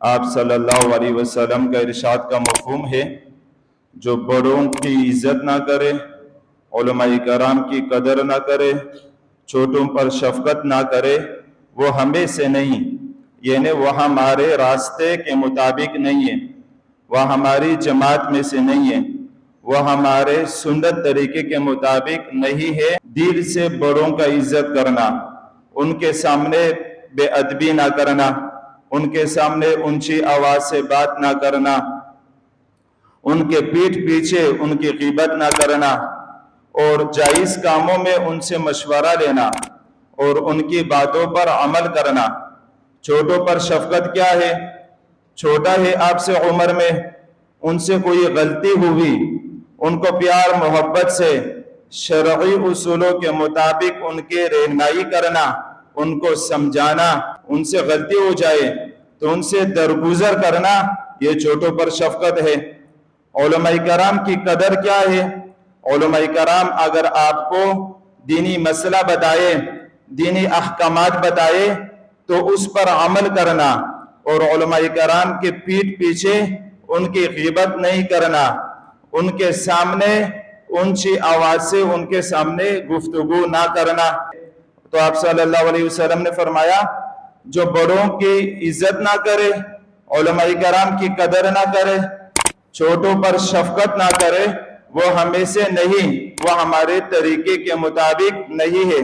آپ صلی اللہ علیہ وسلم کا ارشاد کا مفہوم ہے، جو بڑوں کی عزت نہ کرے، علماء کرام کی قدر نہ کرے، چھوٹوں پر شفقت نہ کرے، وہ ہمیں سے نہیں، یعنی وہ ہمارے راستے کے مطابق نہیں ہے، وہ ہماری جماعت میں سے نہیں ہے، وہ ہمارے سنت طریقے کے مطابق نہیں ہے۔ دل سے بڑوں کا عزت کرنا، ان کے سامنے بے ادبی نہ کرنا، ان کے سامنے اونچی آواز سے بات نہ کرنا، ان کے پیٹھ پیچھے ان کی غیبت نہ کرنا، اور جائز کاموں میں ان سے مشورہ لینا اور ان کی باتوں پر عمل کرنا۔ چھوٹوں پر شفقت کیا ہے؟ چھوٹا ہے آپ سے عمر میں، ان سے کوئی غلطی ہوئی، ان کو پیار محبت سے شرعی اصولوں کے مطابق ان کے رہنمائی کرنا، ان کو سمجھانا، ان سے غلطی ہو جائے تو ان سے درگزر کرنا، یہ چھوٹوں پر شفقت ہے۔ علماء کرام کی قدر کیا ہے؟ علماء کرام اگر آپ کو دینی مسئلہ بتائے، دینی احکامات بتائے تو اس پر عمل کرنا، اور علماء کرام کے پیٹھ پیچھے ان کی غیبت نہیں کرنا، ان کے سامنے اونچی آواز سے ان کے سامنے گفتگو نہ کرنا۔ تو آپ صلی اللہ علیہ وسلم نے فرمایا، جو بڑوں کی عزت نہ کرے، علماء کرام کی قدر نہ کرے، چھوٹوں پر شفقت نہ کرے، وہ ہمیں سے نہیں، وہ ہمارے طریقے کے مطابق نہیں ہے۔